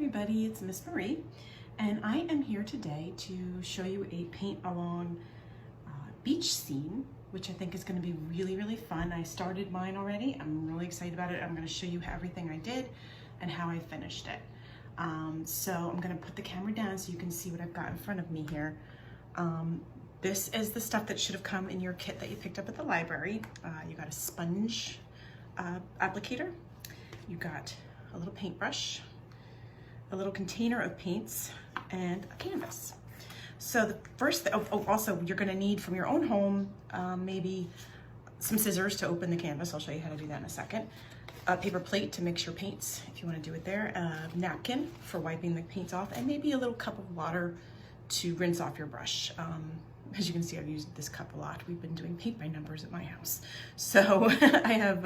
everybody, it's Miss Marie, and I am here today to show you a paint along beach scene, which I think is going to be really fun. I started mine already. I'm really excited about it. I'm going to show you everything I did and how I finished it. So I'm going to put the camera down so you can see what I've got in front of me here. This is the stuff that should have come in your kit that you picked up at the library. You got a sponge applicator, you got a little paintbrush, a little container of paints, and a canvas. So the first, also you're gonna need from your own home, maybe some scissors to open the canvas. I'll show you how to do that in a second. A paper plate to mix your paints, if you wanna do it there. A napkin for wiping the paints off, and maybe a little cup of water to rinse off your brush. As you can see, I've used this cup a lot. We've been doing paint by numbers at my house. So I've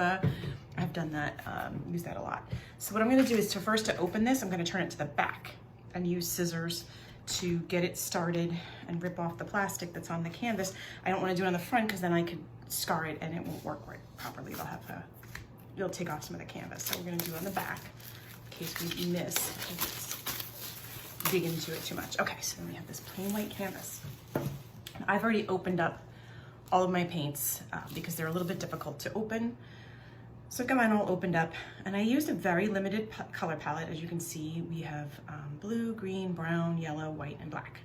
done that, used that a lot. So what I'm gonna do is to open this, I'm gonna turn it to the back and use scissors to get it started and rip off the plastic that's on the canvas. I don't wanna do it on the front because then I could scar it and it won't work right properly. It'll take off some of the canvas. So we're gonna do it on the back in case we miss, dig into it too much. Okay, so then we have this plain white canvas. I've already opened up all of my paints because they're a little bit difficult to open. So I've got mine all opened up, and I used a very limited color palette. As you can see, we have blue, green, brown, yellow, white, and black.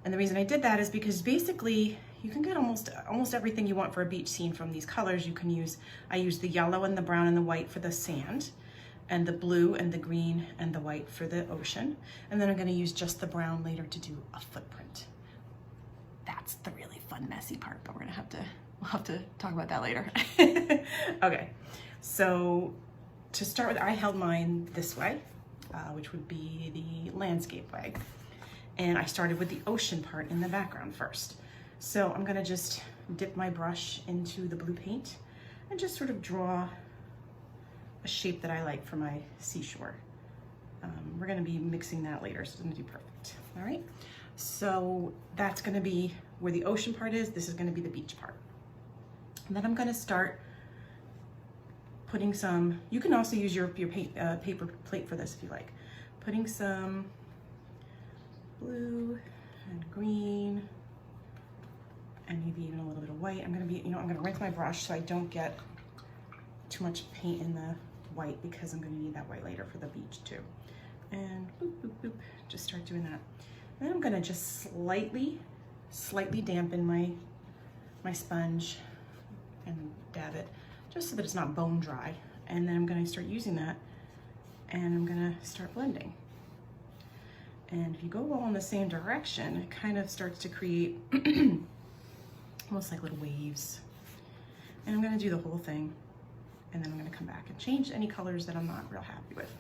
And the reason I did that is because basically you can get almost everything you want for a beach scene from these colors. I used the yellow and the brown and the white for the sand, and the blue and the green and the white for the ocean. And then I'm gonna use just the brown later to do a footprint. That's the really fun, messy part, but we'll have to talk about that later. Okay, so to start with, I held mine this way, which would be the landscape way. And I started with the ocean part in the background first. So I'm gonna just dip my brush into the blue paint and just sort of draw a shape that I like for my seashore. We're gonna be mixing that later, so it's gonna be perfect, all right? So that's gonna be where the ocean part is. This is gonna be the beach part. And then I'm gonna start putting some, you can also use your paper plate for this if you like. Putting some blue and green and maybe even a little bit of white. I'm gonna rinse my brush so I don't get too much paint in the white because I'm gonna need that white later for the beach too. And boop, boop, boop, just start doing that. And then I'm gonna just slightly dampen my sponge and dab it just so that it's not bone dry. And then I'm gonna start using that and I'm gonna start blending. And if you go all in the same direction, it kind of starts to create almost like little waves. And I'm gonna do the whole thing, and then I'm gonna come back and change any colors that I'm not real happy with.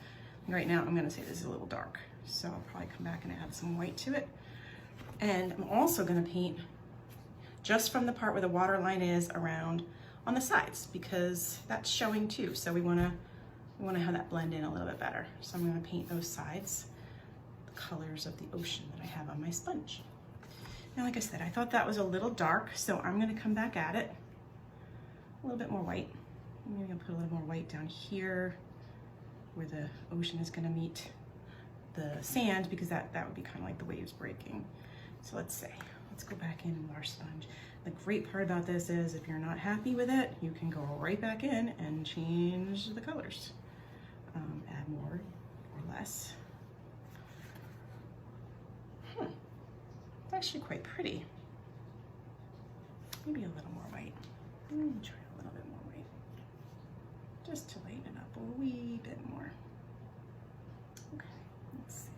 Right now, I'm gonna say this is a little dark, so I'll probably come back and add some white to it. And I'm also gonna paint just from the part where the water line is around on the sides, because that's showing too. So we wanna have that blend in a little bit better. So I'm gonna paint those sides, the colors of the ocean that I have on my sponge. Now, like I said, I thought that was a little dark, so I'm gonna come back at it a little bit more white. Maybe I'll put a little more white down here where the ocean is gonna meet the sand, because that would be kind of like the waves breaking. So let's go back in with our sponge. The great part about this is if you're not happy with it, you can go right back in and change the colors. Add more or less. It's actually quite pretty. Maybe a little more white. Try a little bit more white, just to lighten it up a wee bit more. Okay, let's see.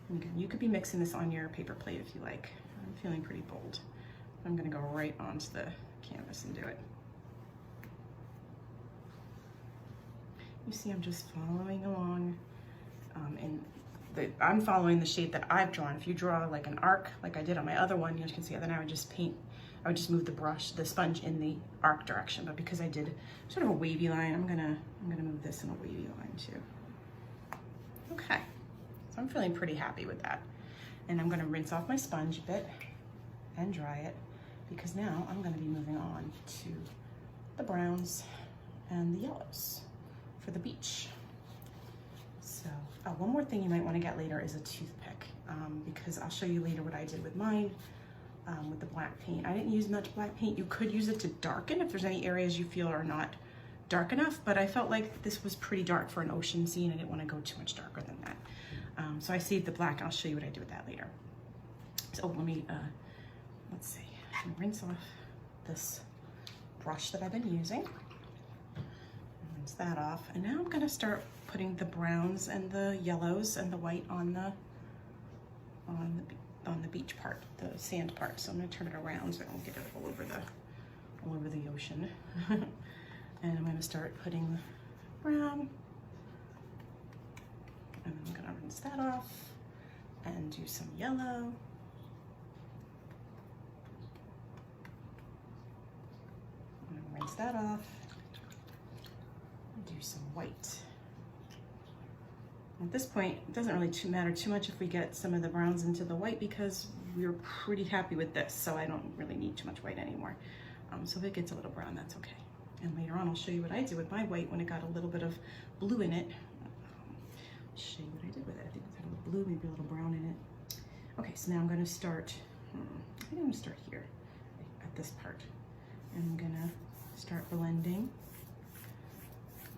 And again, you could be mixing this on your paper plate if you like. I'm feeling pretty bold. I'm gonna go right onto the canvas and do it. You see, I'm just following along, I'm following the shape that I've drawn. If you draw like an arc, like I did on my other one, you can see, then I would just move the sponge in the arc direction. But because I did sort of a wavy line, I'm gonna move this in a wavy line too. Okay, so I'm feeling pretty happy with that. And I'm gonna rinse off my sponge a bit and dry it, because now I'm gonna be moving on to the browns and the yellows for the beach. So One more thing you might want to get later is a toothpick, because I'll show you later what I did with mine with the black paint. I didn't use much black paint. You could use it to darken if there's any areas you feel are not dark enough, but I felt like this was pretty dark for an ocean scene. I didn't want to go too much darker than that. So I saved the black. I'll show you what I did with that later. So let me, let's see, I'm gonna rinse off this brush that I've been using. Rinse that off. And now I'm gonna start putting the browns and the yellows and the white on the beach part, the sand part. So I'm gonna turn it around so I don't get it all over the ocean. And I'm gonna start putting brown, and I'm gonna rinse that off and do some yellow. I'm gonna rinse that off and do some white. At this point, it doesn't really matter too much if we get some of the browns into the white because we're pretty happy with this, so I don't really need too much white anymore. So if it gets a little brown, that's okay. And later on, I'll show you what I did with my white when it got a little bit of blue in it. I'll show you what I did with it. I think it's got a little blue, maybe a little brown in it. Okay, so now I'm gonna start, I think I'm gonna start here at this part. And I'm gonna start blending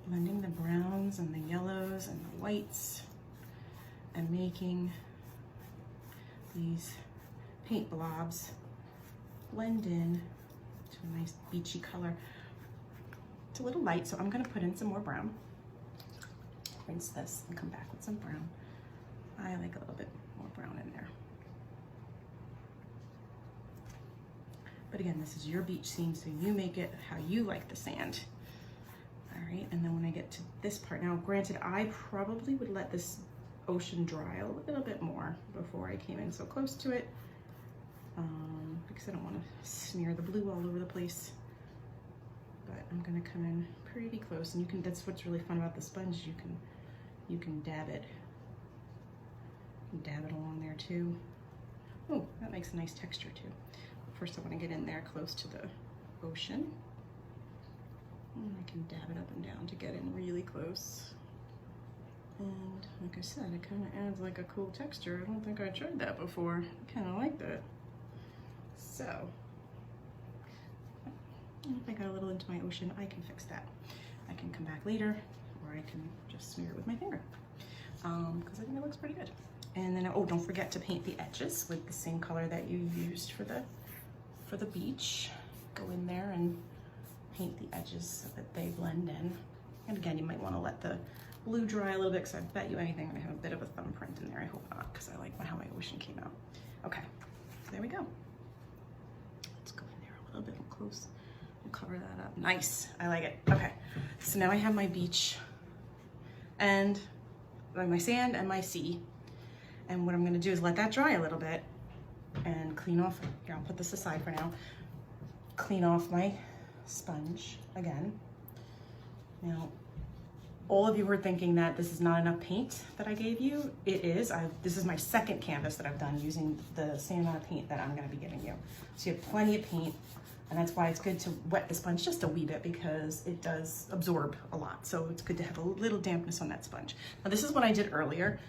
the browns and the yellows and the whites and making these paint blobs blend in to a nice beachy color. It's a little light, so I'm gonna put in some more brown. Rinse this and come back with some brown. I like a little bit more brown in there. But again, this is your beach scene, so you make it how you like the sand. All right, and then when I get to this part, now granted, I probably would let this ocean dry a little bit more before I came in so close to it, because I don't want to smear the blue all over the place. But I'm gonna come in pretty close, and you can, that's what's really fun about the sponge, you can dab it. Dab it along there too. Oh, that makes a nice texture too. First I want to get in there close to the ocean. And I can dab it up and down to get in really close. And like I said, it kind of adds like a cool texture. I don't think I tried that before. I kind of like that. So, if I got a little into my ocean, I can fix that. I can come back later, or I can just smear it with my finger. Because I think it looks pretty good. And then, oh, don't forget to paint the edges with the same color that you used for the beach. Go in there and paint the edges so that they blend in. And again, you might want to let the blue dry a little bit, because I bet you anything I'm gonna have a bit of a thumbprint in there. I hope not, because I like how my ocean came out. Okay, so there we go. Let's go in there a little bit close. We'll cover that up. Nice, I like it. Okay, so now I have my beach and my sand and my sea. And what I'm gonna do is let that dry a little bit and clean off, here, I'll put this aside for now. Clean off my sponge again. Now, all of you were thinking that this is not enough paint that I gave you. It is. This is my second canvas that I've done using the same amount of paint that I'm gonna be giving you. So you have plenty of paint, and that's why it's good to wet the sponge just a wee bit, because it does absorb a lot. So it's good to have a little dampness on that sponge. Now this is what I did earlier.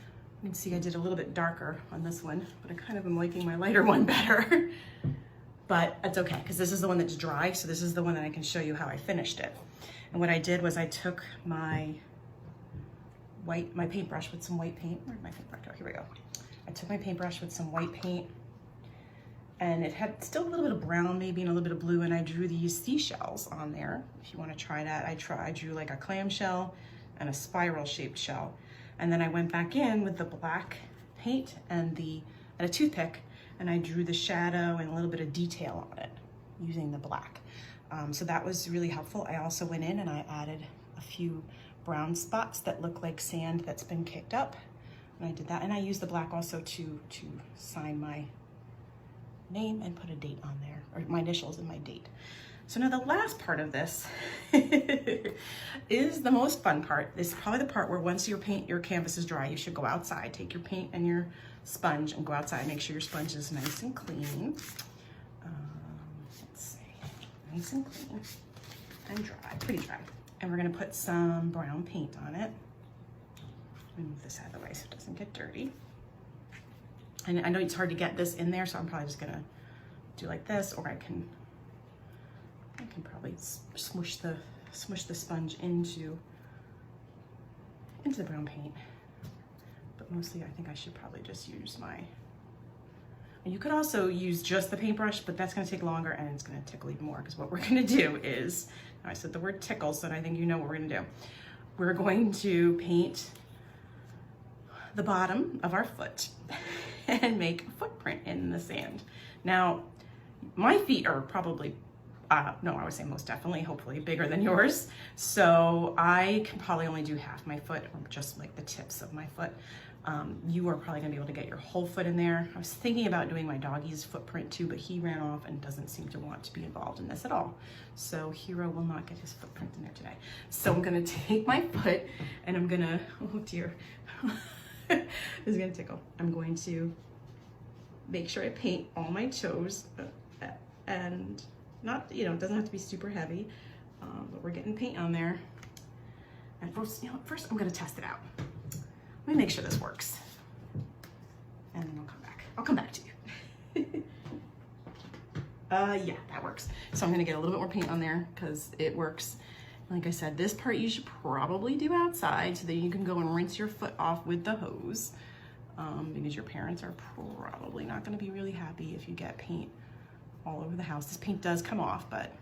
You can see I did a little bit darker on this one, but I kind of am liking my lighter one better. But it's okay, because this is the one that's dry, so this is the one that I can show you how I finished it. And what I did was I took my paintbrush with some white paint. Where'd my paintbrush go? Here we go. I took my paintbrush with some white paint, and it had still a little bit of brown maybe and a little bit of blue, and I drew these seashells on there. If you want to try that, I drew like a clam shell and a spiral shaped shell. And then I went back in with the black paint and a toothpick, and I drew the shadow and a little bit of detail on it using the black. So that was really helpful. I also went in and I added a few brown spots that look like sand that's been kicked up. And I did that, and I used the black also to sign my name and put a date on there, or my initials and my date. So now the last part of this is the most fun part. This is probably the part where once your canvas is dry, you should go outside, take your paint and your sponge and go outside, make sure your sponge is nice and clean. Let's see, nice and clean and dry, pretty dry. And we're gonna put some brown paint on it. me move this out of the way so it doesn't get dirty. And I know it's hard to get this in there, so I'm probably just gonna do like this, or I can probably smush the sponge into the brown paint. But mostly I think I should probably just use and you could also use just the paintbrush, but that's gonna take longer and it's gonna tickle even more, because what we're gonna do is, I said the word tickle, so I think you know what we're gonna do. We're going to paint the bottom of our foot and make a footprint in the sand. Now, my feet are probably, no, I would say most definitely, hopefully bigger than yours. So I can probably only do half my foot, or just like the tips of my foot. You are probably gonna be able to get your whole foot in there. I was thinking about doing my doggy's footprint too, but he ran off and doesn't seem to want to be involved in this at all. So Hero will not get his footprint in there today. So I'm gonna take my foot and I'm gonna, oh dear, this is gonna tickle. I'm going to make sure I paint all my toes and not, it doesn't have to be super heavy, but we're getting paint on there. And first, first I'm gonna test it out. Let me make sure this works. And then I'll come back. I'll come back to you. Yeah, that works. So I'm gonna get a little bit more paint on there because it works. Like I said, this part you should probably do outside so that you can go and rinse your foot off with the hose, because your parents are probably not gonna be really happy if you get paint all over the house. This paint does come off, but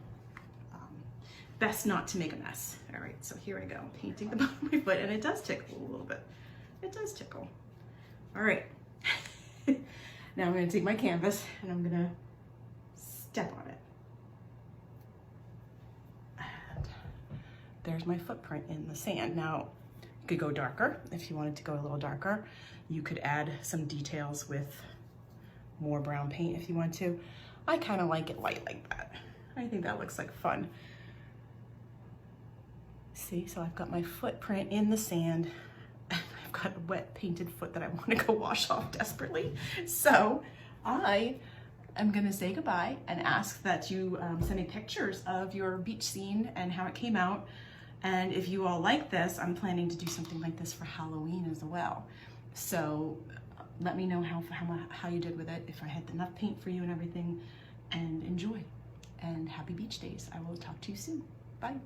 best not to make a mess. All right, so here I go, painting the bottom of my foot, and it does tickle a little bit. It does tickle. All right. Now I'm gonna take my canvas and I'm gonna step on it. And there's my footprint in the sand. Now, you could go darker if you wanted to go a little darker. You could add some details with more brown paint if you want to. I kind of like it light like that. I think that looks like fun. See, so I've got my footprint in the sand. I've got a wet painted foot that I want to go wash off desperately. So I am gonna say goodbye and ask that you send me pictures of your beach scene and how it came out. And if you all like this, I'm planning to do something like this for Halloween as well. So let me know how you did with it, if I had enough paint for you and everything, and enjoy. And happy beach days. I will talk to you soon. Bye.